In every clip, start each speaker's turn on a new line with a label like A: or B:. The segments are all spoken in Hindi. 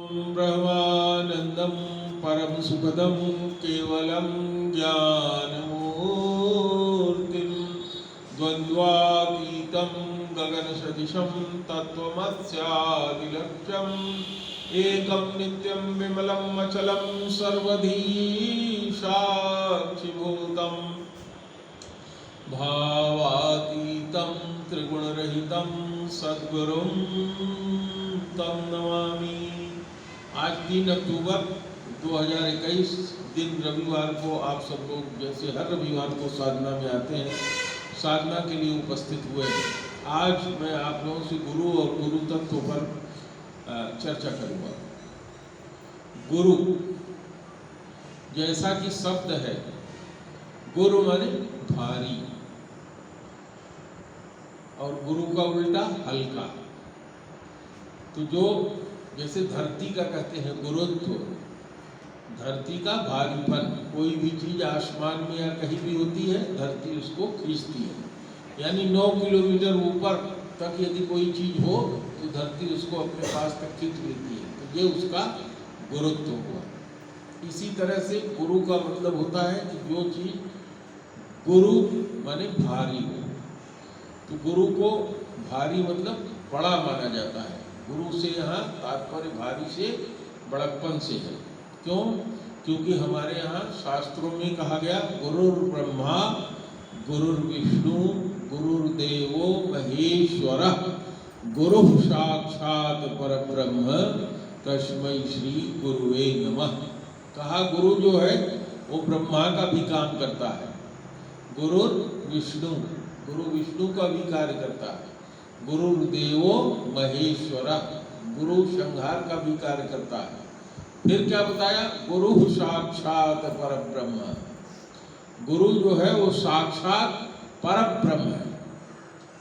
A: ब्रह्मानंदं परम सुखदं केवलं ज्ञानमूर्तिं द्वन्द्वातीतं गगनसदृशं तत्त्वमस्यादिलक्ष्यम् एकं नित्यं विमलं अचलं सर्वधी साक्षिभूतं भावातीतं त्रिगुणरहितं सद्गुरुं तं नमामि। आज 3 अक्टूबर 2021 दिन रविवार को आप सब लोग जैसे हर रविवार को साधना में आते हैं, साधना के लिए उपस्थित हुए हैं। आज मैं आप लोगों से गुरु और गुरु तत्व पर चर्चा करूँगा। गुरु जैसा कि शब्द है, गुरु माने भारी और गुरु का उल्टा हल्का। तो जो जैसे धरती का कहते हैं गुरुत्व, धरती का भारीपन, कोई भी चीज आसमान में या कहीं भी होती है धरती उसको खींचती है, यानी 9 किलोमीटर ऊपर तक यदि कोई चीज हो तो धरती उसको अपने पास तक खींच लेती है। तो ये उसका गुरुत्व हुआ। इसी तरह से गुरु का मतलब होता है कि जो चीज गुरु माने भारी हो। तो गुरु को भारी मतलब बड़ा माना जाता है। गुरु से यहाँ तात्पर्य भारी से बड़प्पन से है। क्यों? क्योंकि हमारे यहाँ शास्त्रों में कहा गया गुरुर् ब्रह्मा गुरुर्विष्णु गुरुर्देवो महेश्वरः गुरुः साक्षात् परब्रह्म तस्मै श्री गुरुवे नमः। कहा गुरु जो है वो ब्रह्मा का भी काम करता है, गुरुर्विष्णु, गुरु विष्णु का भी कार्य करता है, गुरुर्देवो महेश्वरः, गुरु संहार का भी कार्य करता है। फिर क्या बताया? गुरु साक्षात परब्रह्म, गुरु जो है वो साक्षात परब्रह्म है।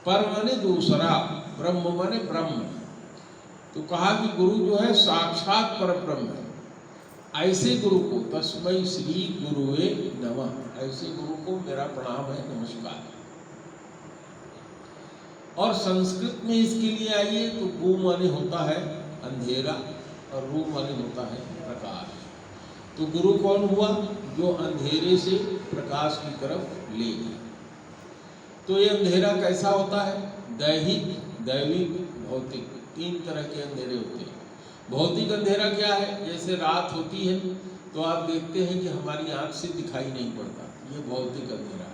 A: पर माने दूसरा, ब्रह्म माने ब्रह्म। तो कहा कि गुरु जो है साक्षात परब्रह्म है। ऐसे गुरु को तस्मै श्री गुरुवे नमः, ऐसे गुरु को मेरा प्रणाम है, नमस्कार। और संस्कृत में इसके लिए आइए तो गु माने होता है अंधेरा और रू माने होता है प्रकाश। तो गुरु कौन हुआ? जो अंधेरे से प्रकाश की तरफ ले गया। तो ये अंधेरा कैसा होता है? दैहिक, दैविक, भौतिक, 3 तरह के अंधेरे होते हैं। भौतिक अंधेरा क्या है? जैसे रात होती है तो आप देखते हैं कि हमारी आंख से दिखाई नहीं पड़ता, ये भौतिक अंधेरा है।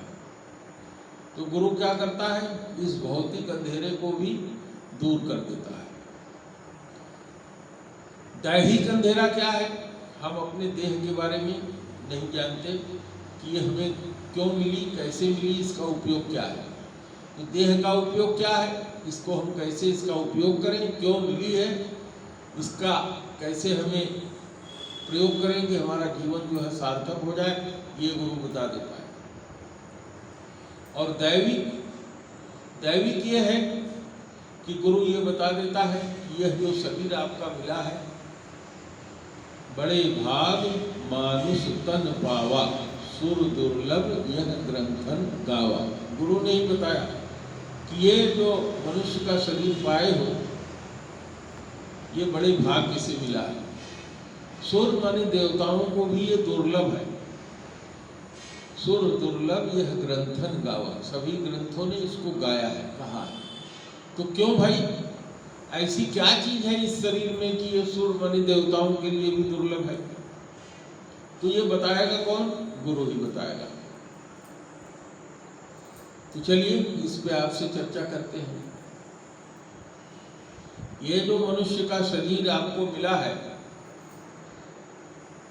A: तो गुरु क्या करता है? इस भौतिक अंधेरे को भी दूर कर देता है। दैहिक अंधेरा क्या है? हम अपने देह के बारे में नहीं जानते कि ये हमें क्यों मिली, कैसे मिली, इसका उपयोग क्या है। तो देह का उपयोग क्या है, इसको हम कैसे इसका उपयोग करें, क्यों मिली है, इसका कैसे हमें प्रयोग करें कि हमारा जीवन जो है सार्थक हो जाए, ये गुरु बता देता है। और दैविक, दैविक ये है कि गुरु ये बता देता है कि यह जो शरीर आपका मिला है, बड़े भाग मानुष तन पावा, सुर दुर्लभ यह ग्रंथन गावा। गुरु ने ही बताया कि ये जो मनुष्य का शरीर पाए हो, ये बड़े भाग्य से मिला है। सुर माने देवताओं को भी ये दुर्लभ है। सुर दुर्लभ यह ग्रंथन गावा, सभी ग्रंथों ने इसको गाया है, कहा है। तो क्यों भाई, ऐसी क्या चीज है इस शरीर में कि ये सुर माने देवताओं के लिए भी दुर्लभ है? तो ये बताएगा कौन? गुरु ही बताएगा। तो चलिए इस पे आपसे चर्चा करते हैं। ये जो मनुष्य का शरीर आपको मिला है,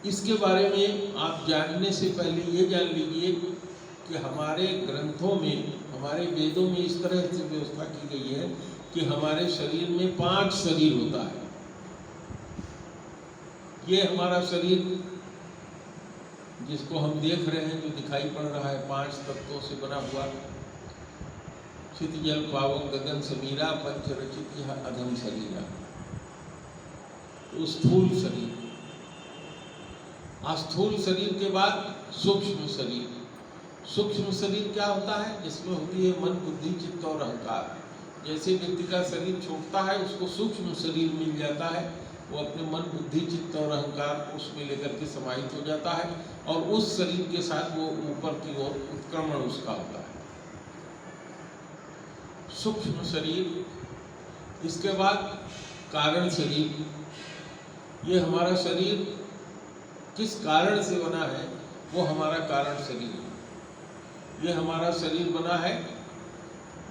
A: इसके बारे में आप जानने से पहले ये जान लीजिए कि हमारे ग्रंथों में, हमारे वेदों में इस तरह से व्यवस्था की गई है कि हमारे शरीर में 5 शरीर होता है। ये हमारा शरीर जिसको हम देख रहे हैं, जो दिखाई पड़ रहा है, 5 तत्वों से बना हुआ। चित जल पावन गगन समीरा पंच रचित यह अधम शरीरा। तो स्थूल शरीर, स्थूल शरीर के बाद सूक्ष्म शरीर। सूक्ष्म शरीर क्या होता है? जिसमें होती है मन, बुद्धि, चित्त और अहंकार। जैसे व्यक्ति का शरीर छूटता है उसको सूक्ष्म शरीर मिल जाता है, वो अपने मन बुद्धि चित्त और अहंकार उसमें लेकर के समाहित हो जाता है और उस शरीर के साथ वो ऊपर की ओर उत्क्रमण उसका होता है। सूक्ष्म शरीर, इसके बाद कारण शरीर। ये हमारा शरीर किस कारण से बना है, वो हमारा कारण शरीर है। ये हमारा शरीर बना है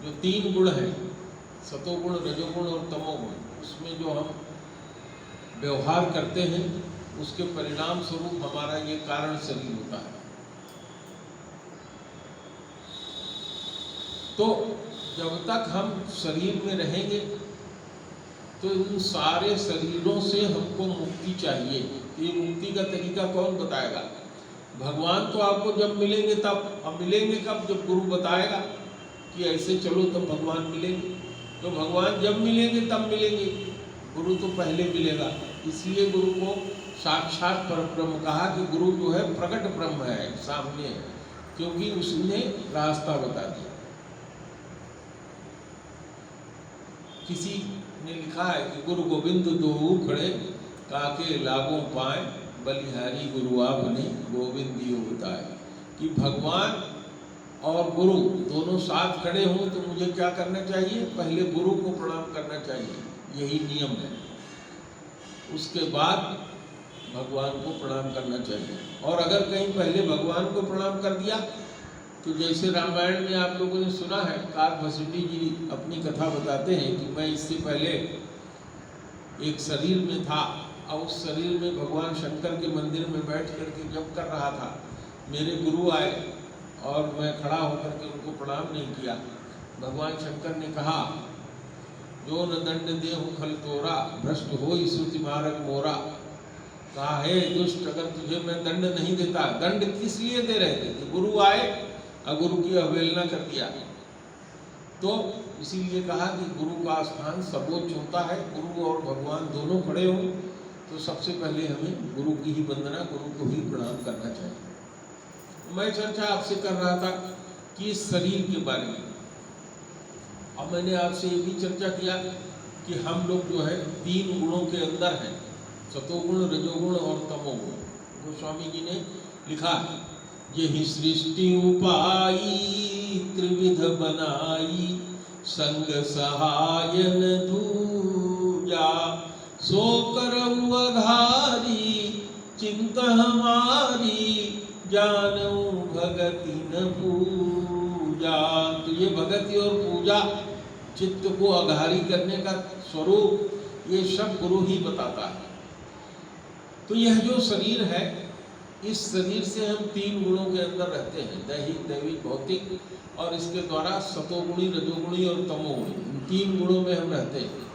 A: जो 3 गुण हैं, सतोगुण, रजोगुण और तमोगुण, उसमें जो हम व्यवहार करते हैं उसके परिणाम स्वरूप हमारा ये कारण शरीर होता है। तो जब तक हम शरीर में रहेंगे तो इन सारे शरीरों से हमको मुक्ति चाहिए। ये मुक्ति का तरीका कौन बताएगा? भगवान तो आपको जब मिलेंगे तब, अब मिलेंगे कब? जब गुरु बताएगा कि ऐसे चलो तब भगवान मिलेंगे। तो भगवान जब मिलेंगे तब मिलेंगे, गुरु तो पहले मिलेगा। इसलिए गुरु को साक्षात परब्रह्म कहा कि गुरु जो है प्रकट ब्रह्म है, सामने है, क्योंकि उसने रास्ता बता दिया। किसी ने लिखा है कि गुरु गोविंद दोहु खड़े काके लागों पाए, बलिहारी गुरु आपने गोविंद दियो बताए। कि भगवान और गुरु दोनों साथ खड़े हों तो मुझे क्या करना चाहिए? पहले गुरु को प्रणाम करना चाहिए, यही नियम है। उसके बाद भगवान को प्रणाम करना चाहिए। और अगर कहीं पहले भगवान को प्रणाम कर दिया तो जैसे रामायण में आप लोगों ने सुना है, काक भसुंडी जी अपनी कथा बताते हैं कि मैं इससे पहले एक शरीर में था और उस शरीर में भगवान शंकर के मंदिर में बैठ करके जप कर रहा था। मेरे गुरु आए और मैं खड़ा होकर के उनको प्रणाम नहीं किया। भगवान शंकर ने कहा, जो न दंड देहु खल तोरा, भ्रष्ट हो श्रुति मार्ग मोरा। कहा, हे दुष्ट, अगर तुझे मैं दंड नहीं देता। दंड किस लिए दे रहे थे? तो गुरु आए और गुरु की अवहेलना कर दिया। तो इसीलिए कहा कि गुरु का स्थान सर्वोच्च होता है। गुरु और भगवान दोनों खड़े हों तो सबसे पहले हमें गुरु की ही वंदना, गुरु को ही प्रणाम करना चाहिए। मैं चर्चा आपसे कर रहा था कि इस शरीर के बारे में। अब मैंने आपसे ये भी चर्चा किया कि हम लोग जो है 3 गुणों के अंदर हैं, सतोगुण, रजोगुण और तमोगुण। गोस्वामी जी ने लिखा, यही सृष्टि उपाई त्रिविध बनाई, संग सहायन दूजा, सो करऊ आधारी चिंता हमारी, जानऊ भगति न पूजा। तो ये भगति और पूजा, चित्त को आधारी करने का स्वरूप, ये सब गुरु ही बताता है। तो यह जो शरीर है, इस शरीर से हम 3 गुणों के अंदर रहते हैं, दैहिक, दैविक, भौतिक, और इसके द्वारा सतोगुणी, रजोगुणी और तमोगुणी, इन 3 गुणों में हम रहते हैं।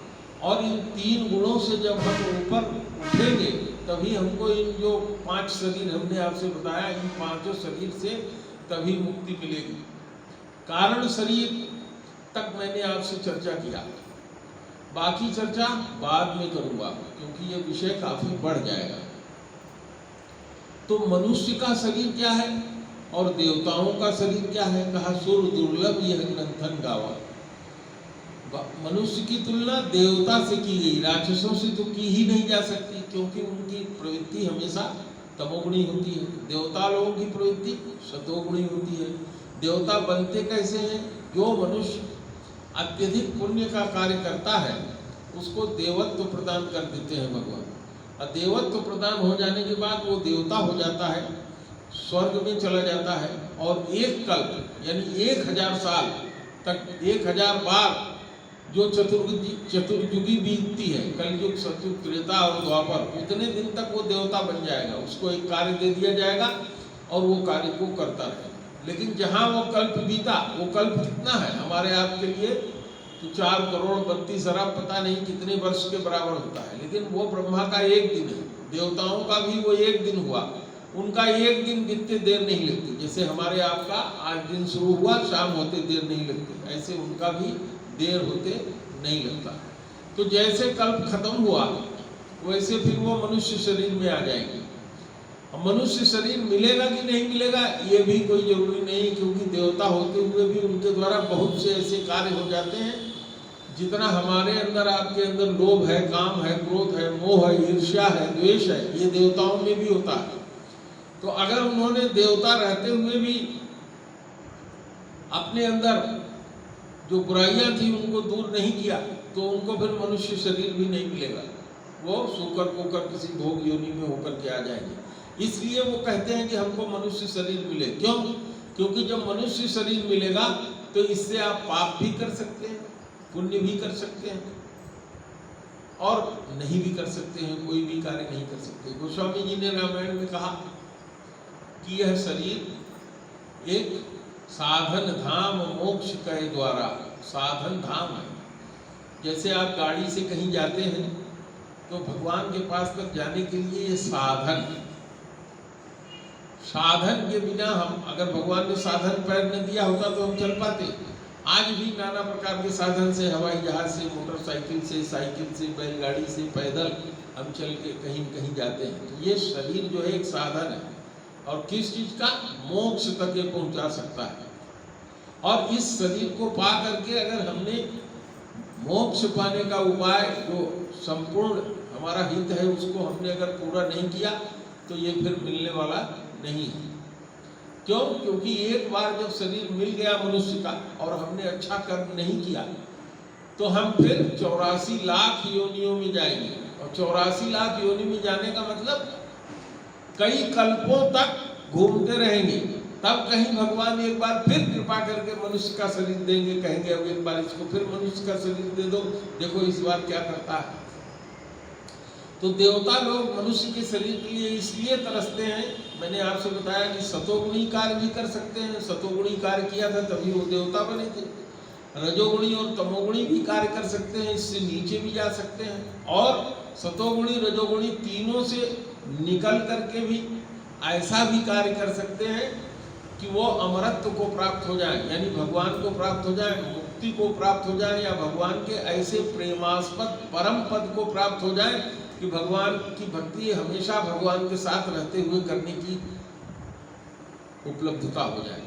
A: और इन 3 गुणों से जब हम ऊपर उठेंगे तभी हमको इन जो 5 शरीर हमने आपसे बताया, इन 5 शरीर से तभी मुक्ति मिलेगी। कारण शरीर तक मैंने आपसे चर्चा किया, बाकी चर्चा बाद में करूँगा क्योंकि ये विषय काफ़ी बढ़ जाएगा। तो मनुष्य का शरीर क्या है और देवताओं का शरीर क्या है? कहा, सुर दुर्लभ यह ग्रंथन गावा। मनुष्य की तुलना देवता से की गई, राक्षसों से तो की ही नहीं जा सकती, क्योंकि उनकी प्रवृत्ति हमेशा तमोगुणी होती है। देवता लोगों की प्रवृत्ति सतोगुणी होती है। देवता बनते कैसे हैं? जो मनुष्य अत्यधिक पुण्य का कार्य करता है उसको देवत्व प्रदान कर देते हैं भगवान। और देवत्व प्रदान हो जाने के बाद वो देवता हो जाता है, स्वर्ग में चला जाता है, और 1 कल्प यानी 1000 साल तक, 1000 बार जो चतुर्युगी बीतती है, कलयुग, सतयुग, त्रेता और द्वापर, उतने दिन तक वो देवता बन जाएगा। उसको एक कार्य दे दिया जाएगा और वो कार्य को करता रहेगा। लेकिन जहाँ वो कल्प बीता, वो कल्प कितना है हमारे आपके लिए? तो 4 करोड़ 32 अरब पता नहीं कितने वर्ष के बराबर होता है। लेकिन वो ब्रह्मा का 1 दिन है, देवताओं का भी वो 1 दिन हुआ। उनका 1 दिन बीतते देर नहीं लगती, जैसे हमारे आपका आज दिन शुरू हुआ, शाम होते देर नहीं लगती, ऐसे उनका भी देर होते नहीं लगता। तो जैसे कल्प खत्म हुआ वैसे फिर वो मनुष्य शरीर में आ जाएंगे। मनुष्य शरीर मिलेगा कि नहीं मिलेगा ये भी कोई जरूरी नहीं, क्योंकि देवता होते हुए भी उनके द्वारा बहुत से ऐसे कार्य हो जाते हैं जितना हमारे अंदर, आपके अंदर लोभ है, काम है, क्रोध है, मोह है, ईर्ष्या है, द्वेष है, ये देवताओं में भी होता है। तो अगर उन्होंने देवता रहते हुए भी अपने अंदर जो बुराइयां थी उनको दूर नहीं किया, तो उनको फिर मनुष्य शरीर भी नहीं मिलेगा, वो सूकर कोकर किसी भोग योनि में होकर के आ जाएंगे। इसलिए वो कहते हैं कि हमको मनुष्य शरीर मिले। क्यों? क्योंकि जब मनुष्य शरीर मिलेगा तो इससे आप पाप भी कर सकते हैं, पुण्य भी कर सकते हैं, और नहीं भी कर सकते हैं, कोई भी कार्य नहीं कर सकते। गोस्वामी जी ने रामायण में कहा कि यह शरीर एक साधन धाम मोक्ष के द्वारा, साधन धाम है। जैसे आप गाड़ी से कहीं जाते हैं तो भगवान के पास तक जाने के लिए ये साधन, साधन के बिना हम, अगर भगवान ने साधन पैर न दिया होता तो हम चल पाते। आज भी नाना प्रकार के साधन से, हवाई जहाज से, मोटरसाइकिल से, साइकिल से, बैलगाड़ी से, पैदल हम चल के कहीं कहीं जाते हैं। तो ये शरीर जो है एक साधन है, और किस चीज का? मोक्ष तक ये पहुंचा सकता है। और इस शरीर को पा करके अगर हमने मोक्ष पाने का उपाय जो संपूर्ण हमारा हित है उसको हमने अगर पूरा नहीं किया तो ये फिर मिलने वाला नहीं है। क्यों? क्योंकि एक बार जब शरीर मिल गया मनुष्य का और हमने अच्छा कर्म नहीं किया तो हम फिर 84 लाख योनियों में जाएंगे। और 84 लाख योनि में जाने का मतलब कई कल्पों तक घूमते रहेंगे, तब कहीं भगवान एक बार फिर कृपा करके मनुष्य का शरीर देंगे, कहेंगे अब एक बार इसको फिर मनुष्य का शरीर दे दो, देखो इस बार क्या करता है। तो देवता लोग मनुष्य के शरीर के लिए इसलिए तरसते हैं, मैंने आपसे बताया कि सतोगुणी कार्य भी कर सकते हैं, सतोगुणी कार्य किया था तभी वो देवता बने थे। रजोगुणी और तमोगुणी भी कार्य कर सकते हैं, इससे नीचे भी जा सकते हैं, और सतोगुणी रजोगुणी तीनों से निकल करके भी ऐसा भी कार्य कर सकते हैं कि वो अमरत्व को प्राप्त हो जाए, यानी भगवान को प्राप्त हो जाए, मुक्ति को प्राप्त हो जाए, या भगवान के ऐसे प्रेमास्पद परम पद को प्राप्त हो जाए कि भगवान की भक्ति हमेशा भगवान के साथ रहते हुए करने की उपलब्धता हो जाए।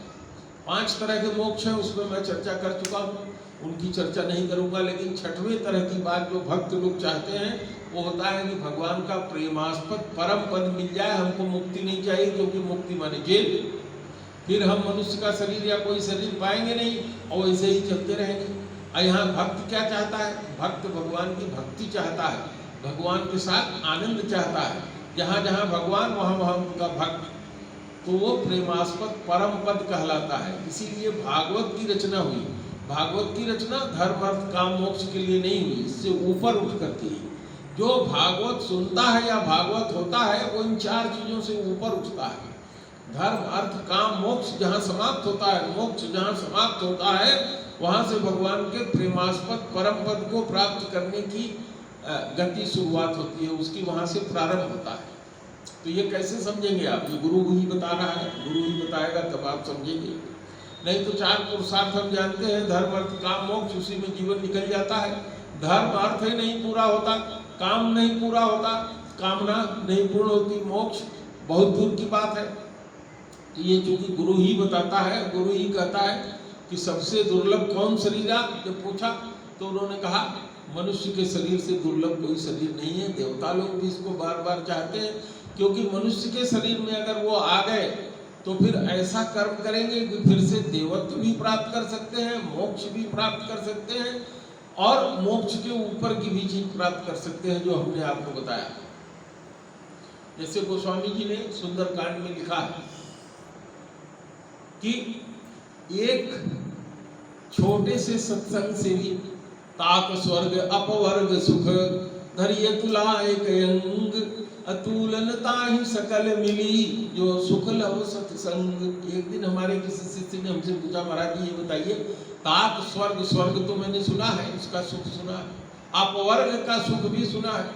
A: 5 तरह के मोक्ष हैं, उसमें मैं चर्चा कर चुका हूँ, उनकी चर्चा नहीं करूँगा। लेकिन 6वें तरह की बात जो भक्त लोग चाहते हैं वो होता है कि भगवान का प्रेमास्पद परम पद मिल जाए, हमको मुक्ति नहीं चाहिए, क्योंकि मुक्ति माने जेल, फिर हम मनुष्य का शरीर या कोई शरीर पाएंगे नहीं और ऐसे ही चलते रहेंगे। और यहाँ भक्त क्या चाहता है? भक्त भगवान की भक्ति चाहता है, भगवान के साथ आनंद चाहता है। जहाँ जहाँ भगवान वहाँ वहाँ उनका भक्त, तो वो प्रेमास्पद परम पद कहलाता है। इसीलिए भागवत की रचना हुई। भागवत की रचना धर्म अर्थ काम मोक्ष के लिए नहीं हुई, इससे ऊपर उठ करके जो भागवत सुनता है या भागवत होता है वो इन 4 चीजों से ऊपर उठता है। धर्म अर्थ काम मोक्ष जहाँ समाप्त होता है, मोक्ष जहाँ समाप्त होता है, वहाँ से भगवान के प्रेमास्पद परम पद को प्राप्त करने की गति शुरुआत होती है, उसकी वहाँ से प्रारंभ होता है। तो ये कैसे समझेंगे आप? ये गुरु ही बता रहा है, गुरु ही बताएगा तब आप समझेंगे। नहीं तो 4 पुरुषार्थ हम जानते हैं, धर्म अर्थ काम मोक्ष, उसी में जीवन निकल जाता है। धर्म अर्थ ही नहीं पूरा होता, काम नहीं पूरा होता, कामना नहीं पूर्ण होती, मोक्ष बहुत दूर की बात है। तो ये चूंकि गुरु ही बताता है, गुरु ही कहता है कि सबसे दुर्लभ कौन शरीर है, जब पूछा तो उन्होंने कहा मनुष्य के शरीर से दुर्लभ कोई शरीर नहीं है। देवता लोग भी इसको बार बार चाहते हैं, क्योंकि मनुष्य के शरीर में अगर वो आ गए तो फिर ऐसा कर्म करेंगे कि फिर से देवत्व भी प्राप्त कर सकते हैं, मोक्ष भी प्राप्त कर सकते हैं, और मोक्ष के ऊपर की भी चीज प्राप्त कर सकते हैं, जो हमने आपको बताया। जैसे गोस्वामी जी ने सुंदरकांड में लिखा है कि एक छोटे से सत्संग से भी ताप स्वर्ग अपवर्ग सुख धरिय तुला एक अंग अतुलनता ही सकल मिली जो सुख लव सत्संग। एक दिन हमारे किसी शिष्य ने हमसे पूछा, महाराज जी ये बताइए, ताप स्वर्ग, स्वर्ग तो मैंने सुना है, उसका सुख सुना है, अपवर्ग का सुख भी सुना है।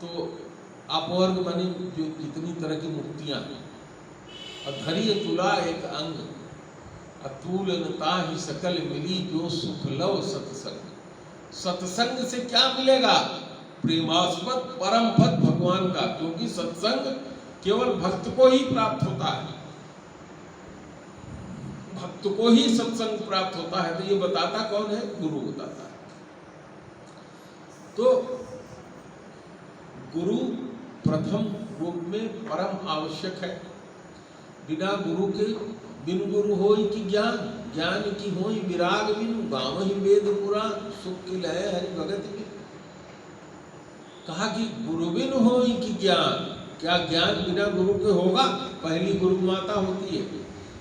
A: तो अपवर्ग माने जो जितनी तरह की मुक्तियां हैं, और धरिय तुला एक अंग अतुलनता ही सकल मिली जो सुख लव सत्संग। सत्संग से क्या मिलेगा? प्रेमास्पद परम पद भगवान का, क्योंकि सत्संग केवल भक्त को ही प्राप्त होता है। भक्त को ही सत्संग प्राप्त होता है। तो ये बताता कौन है? गुरु बताता है। तो गुरु प्रथम रूप में परम आवश्यक है। बिना गुरु के बिन गुरु होई कि ज्ञान, ज्ञान की होई विराग बिनु, गावहि वेद पुराण, सुख की लय हरि भगत बिनु। कहा कि गुरु बिन होई कि ज्ञान, क्या ज्ञान बिना गुरु के होगा? पहली गुरु माता होती है,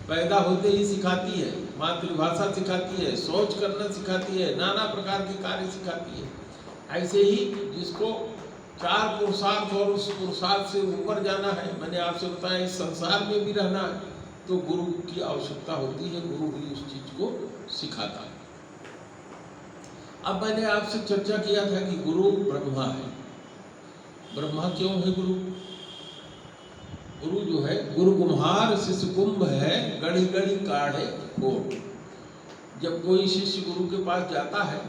A: पैदा होते ही सिखाती है, मातृभाषा सिखाती है, शौच करना सिखाती है, नाना प्रकार के कार्य सिखाती है। ऐसे ही जिसको 4 पुरुषार्थ और उस पुरुषार्थ से ऊपर जाना है, मैंने आपसे बताया इस संसार में भी रहना है, तो गुरु की आवश्यकता होती है। गुरु ही उस चीज को सिखाता है। अब मैंने आपसे चर्चा किया था कि गुरु ब्रह्मा है। ब्रह्मा क्यों है गुरु? गुरु जो है, गुरु कुम्हार शिष्य कुंभ है, गढ़ी गढ़ी काढ़े खोट। जब कोई शिष्य गुरु के पास जाता है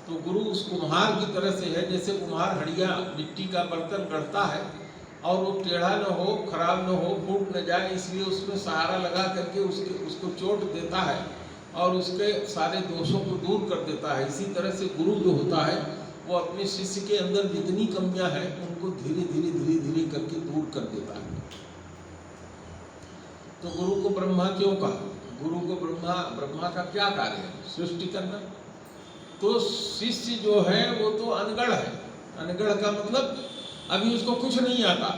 A: तो गुरु उस कुम्हार की तरह से है, जैसे कुम्हार हड़िया मिट्टी का बर्तन गढ़ता है और वो टेढ़ा न हो, खराब न हो, फूट न जाए, इसलिए उसमें सहारा लगा करके उसको चोट देता है और उसके सारे दोषों को दूर कर देता है। इसी तरह से गुरु जो होता है वो अपने शिष्य के अंदर जितनी कमियां हैं उनको धीरे धीरे करके दूर कर देता है। तो गुरु को ब्रह्मा क्यों कहा? गुरु को ब्रह्मा का क्या कार्य है? सृष्टि करना। तो शिष्य जो है वो तो अनगढ़ है। अनगढ़ का मतलब अभी उसको कुछ नहीं आता,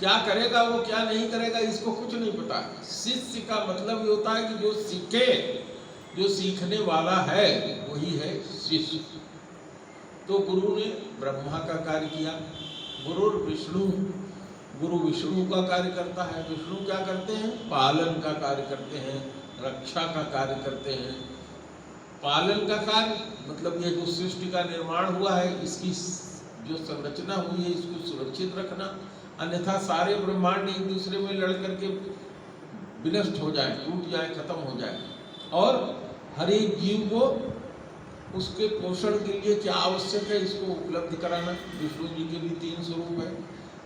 A: क्या करेगा वो क्या नहीं करेगा इसको कुछ नहीं पता। शिष्य का मतलब ये होता है कि जो सीखे, जो सीखने वाला है वही है शिष्य। तो गुरु ने ब्रह्मा का कार्य किया। गुरु विष्णु का कार्य करता है। विष्णु क्या करते हैं? पालन का कार्य करते हैं, रक्षा का कार्य करते हैं। पालन का कार्य मतलब ये जो सृष्टि का निर्माण हुआ है, इसकी जो संरचना हुई है इसको सुरक्षित रखना, अन्यथा सारे ब्रह्मांड एक दूसरे में लड़ करके विनष्ट हो जाए, टूट जाए, खत्म हो जाए। और हर एक जीव को उसके पोषण के लिए क्या आवश्यक है इसको उपलब्ध कराना। विष्णु जी के भी 3 स्वरूप है,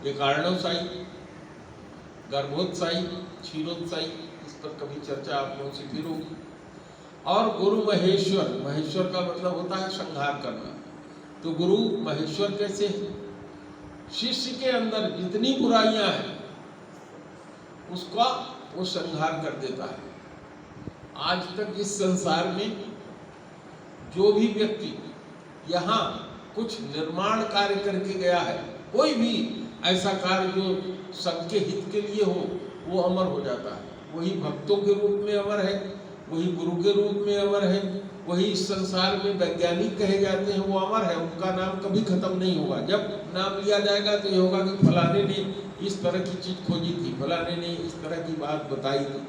A: एक अर्णवसायी, गर्भोत्साही, क्षीरोत्साही। इस पर कभी चर्चा आप लोगों से फिर होगी। और गुरु महेश्वर, महेश्वर का मतलब होता है संहार करना। तो गुरु महेश्वर कैसे है? शिष्य के अंदर जितनी बुराइयां हैं उसका वो संहार कर देता है। आज तक इस संसार में जो भी व्यक्ति यहाँ कुछ निर्माण कार्य करके गया है, कोई भी ऐसा कार्य जो सबके हित के लिए हो, वो अमर हो जाता है। वही भक्तों के रूप में अमर है, वही गुरु के रूप में अमर है, वही इस संसार में वैज्ञानिक कहे जाते हैं वो अमर है। उनका नाम कभी खत्म नहीं होगा। जब नाम लिया जाएगा तो ये होगा कि फलाने ने इस तरह की चीज खोजी थी, फलाने ने इस तरह की बात बताई थी।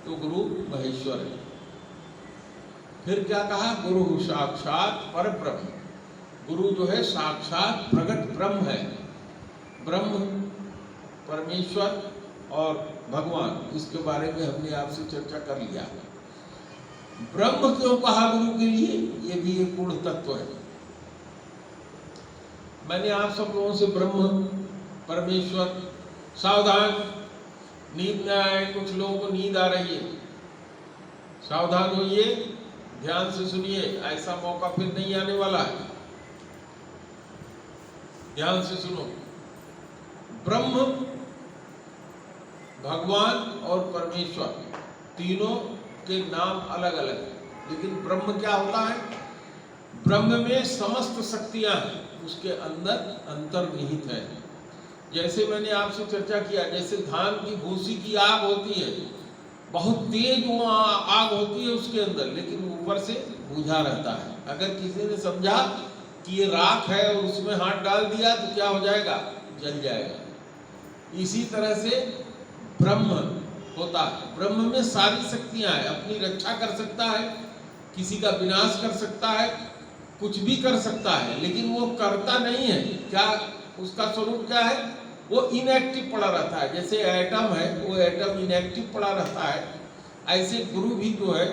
A: तो गुरु महेश्वर है। फिर क्या कहा? गुरु साक्षात पर ब्रह्म। गुरु जो है साक्षात प्रगट ब्रह्म है। ब्रह्म, परमेश्वर और भगवान, इसके बारे में हमने आपसे चर्चा कर लिया। ब्रह्म क्यों कहा गुरु के लिए? ये भी एक पूर्ण तत्व है। मैंने आप सब लोगों से ब्रह्म, परमेश्वर, सावधान, नींद न आए। कुछ लोगों को नींद आ रही है, सावधान होइए, ध्यान से सुनिए, ऐसा मौका फिर नहीं आने वाला है। ध्यान से सुनो। ब्रह्म, भगवान और परमेश्वर तीनों के नाम अलग अलग हैं, लेकिन ब्रह्म क्या होता है? ब्रह्म में समस्त शक्तियां हैं, उसके अंदर अंतर्निहित है। जैसे मैंने आपसे चर्चा किया, जैसे धान की भूसी की आग होती है, बहुत तेज वो आग होती है उसके अंदर, लेकिन ऊपर से बुझा रहता है। अगर किसी ने समझा कि ये राख है और उसमें हाथ डाल दिया तो क्या हो जाएगा? जल जाएगा। इसी तरह से ब्रह्म होता है। ब्रह्म में सारी शक्तियां हैं, अपनी रक्षा कर सकता है, किसी का विनाश कर सकता है, कुछ भी कर सकता है, लेकिन वो करता नहीं है। क्या उसका स्वरूप क्या है? वो इनएक्टिव पड़ा रहता है। जैसे एटम है, वो एटम इनएक्टिव पड़ा रहता है, ऐसे गुरु भी जो है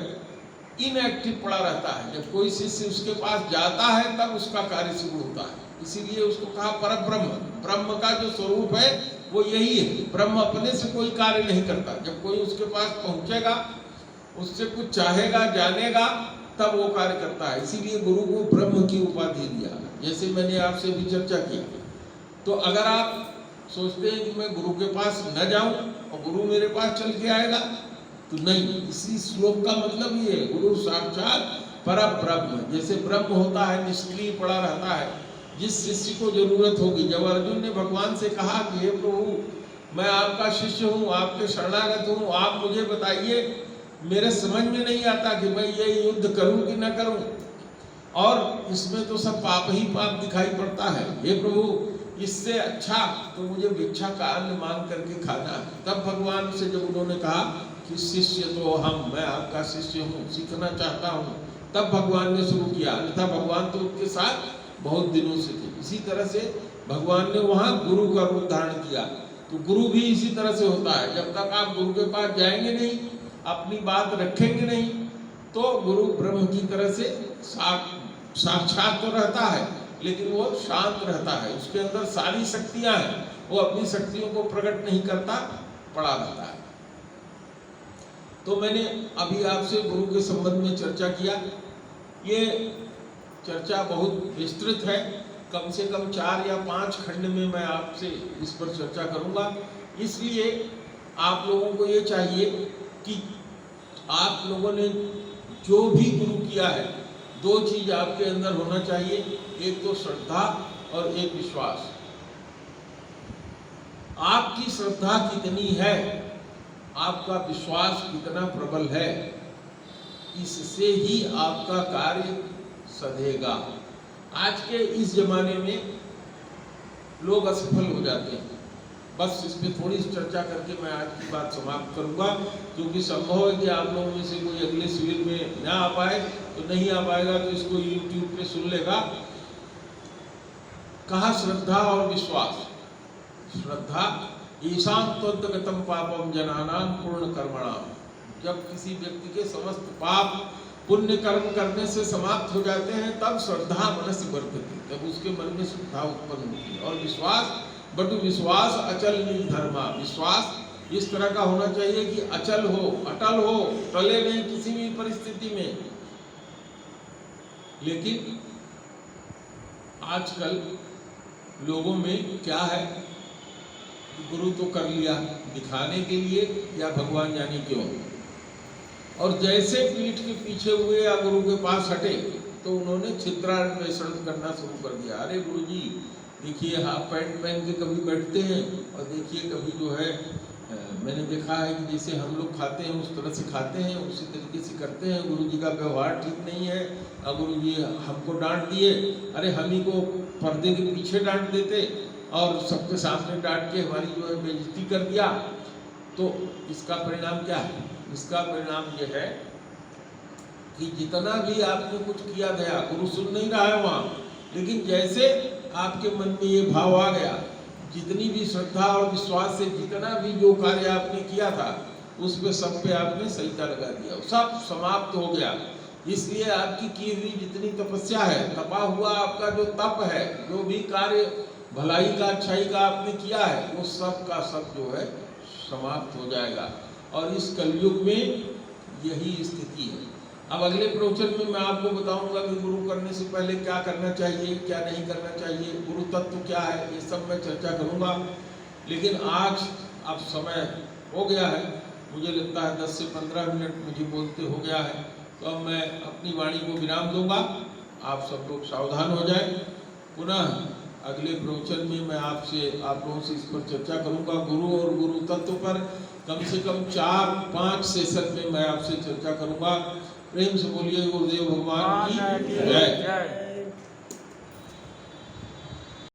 A: इनएक्टिव पड़ा रहता है। जब कोई शिष्य उसके पास जाता है तब उसका कार्य शुरू होता है। इसीलिए उसको कहा परब्रह्म। ब्रह्म का जो स्वरूप है वो यही है। ब्रह्म अपने से कोई कार्य नहीं करता। जब कोई उसके पास पहुंचेगा उससे कुछ चाहेगा, जानेगा, तब वो कार्य करता है। इसीलिए गुरु को ब्रह्म की उपाधि दिया। जैसे मैंने आपसे भी चर्चा की, तो अगर आप सोचते हैं कि मैं गुरु के पास न जाऊं और गुरु मेरे पास चल के आएगा, तो नहीं। इसी श्लोक का मतलब ये है, गुरु साक्षात परब्रह्म। जैसे ब्रह्म होता है, निष्क्रिय पड़ा रहता है, जिस शिष्य को जरूरत होगी। जब अर्जुन ने भगवान से कहा कि हे प्रभु, मैं आपका शिष्य हूँ, आपके शरणागत हूँ, आप मुझे बताइए, मेरे समझ में नहीं आता कि मैं ये युद्ध करूं कि न करूं, और इसमें तो सब पाप ही पाप दिखाई पड़ता है। हे प्रभु, इससे अच्छा तो मुझे भिक्षा का अन्न मांग करके खाना है। तब भगवान से जब उन्होंने कहा कि शिष्य तो मैं आपका शिष्य हूँ, सीखना चाहता हूँ, तब भगवान ने शुरू किया। अन्यथा भगवान तो उनके साथ बहुत दिनों से थे। इसी तरह से भगवान ने वहाँ गुरु का रूप धारण किया। तो गुरु भी इसी तरह से होता है। जब तक आप गुरु के पास जाएंगे नहीं, अपनी बात रखेंगे नहीं, तो गुरु ब्रह्म की तरह से साक्षात तो रहता है, लेकिन वो शांत रहता है। उसके अंदर सारी शक्तियां हैं, वो अपनी शक्तियों को प्रकट नहीं करता, पड़ा रहता है। तो मैंने अभी आपसे गुरु के संबंध में चर्चा किया। ये चर्चा बहुत विस्तृत है, कम से कम 4 या 5 खंड में मैं आपसे इस पर चर्चा करूंगा। इसलिए आप लोगों को ये चाहिए कि आप लोगों ने जो भी गुरु किया है, 2 चीज आपके अंदर होना चाहिए, एक तो श्रद्धा और एक विश्वास। आपकी श्रद्धा कितनी है, आपका विश्वास कितना प्रबल है, इससे ही आपका कार्य सधेगा। आज के इस जमाने में लोग असफल हो जाते हैं। बस इस पे थोड़ी सी चर्चा करके मैं आज की बात समाप्त करूंगा, क्योंकि संभव है कि आप लोगों में से कोई अगले शिविर में ना आ पाए, तो नहीं आ पाएगा तो इसको YouTube पे सुन लेगा। कहा श्रद्धा और विश्वास। श्रद्धा ईशान त्वद्गतम पापम जनानां पूर्ण कर्मणाम। जब किसी व्यक्ति के समस्त पाप पुण्य कर्म करने से समाप्त हो जाते हैं, तब श्रद्धा मनस्य वर्तते, जब उसके मन में श्रद्धा उत्पन्न होती है। और विश्वास, बटु विश्वास अचल निर्धर्मा। विश्वास इस तरह का होना चाहिए कि अचल हो, अटल हो, टले नहीं किसी भी परिस्थिति में। लेकिन आजकल लोगों में क्या है, गुरु तो कर लिया दिखाने के लिए या भगवान जाने क्यों, और जैसे पीठ के पीछे हुए या गुरु के पास हटे तो उन्होंने छिद्रान्वेषण करना शुरू कर दिया। अरे गुरुजी देखिए, हाफ पैंट पहन के कभी बैठते हैं, और देखिए कभी जो है मैंने देखा है कि जैसे हम लोग खाते हैं उस तरह से खाते हैं, उसी तरीके से करते हैं। गुरुजी का व्यवहार ठीक नहीं है, और गुरुजी हमको डांट दिए, अरे हम ही को पर्दे के पीछे डांट देते और सबके सामने डांट के हमारी जो है बेइज्जती कर दिया। तो इसका परिणाम क्या है? इसका परिणाम ये है कि जितना भी आपने कुछ किया गया, गुरु सुन नहीं रहा है वहाँ, लेकिन जैसे आपके मन में ये भाव आ गया, जितनी भी श्रद्धा और विश्वास से जितना भी जो कार्य आपने किया था, उस पे सब पे आपने सहिता लगा दिया, सब समाप्त हो गया। इसलिए आपकी की हुई जितनी तपस्या है, तपा हुआ आपका जो तप है, जो भी कार्य भलाई का, अच्छाई का आपने किया है, वो सब का सब जो है समाप्त हो जाएगा। और इस कलयुग में यही स्थिति है। अब अगले प्रवचन में मैं आपको बताऊंगा कि गुरु करने से पहले क्या करना चाहिए, क्या नहीं करना चाहिए, गुरु तत्व क्या है, ये सब मैं चर्चा करूंगा। लेकिन आज अब समय हो गया है, मुझे लगता है 10 से 15 मिनट मुझे बोलते हो गया है, तो अब मैं अपनी वाणी को विराम दूंगा। आप सब लोग सावधान हो जाए। पुनः अगले प्रवचन में मैं आप लोगों से इस पर चर्चा करूंगा, गुरु और गुरु तत्व पर कम से कम 4-5 सेशन में मैं आपसे चर्चा करूंगा। प्रेम से बोलिए गुरुदेव भगवान की जय।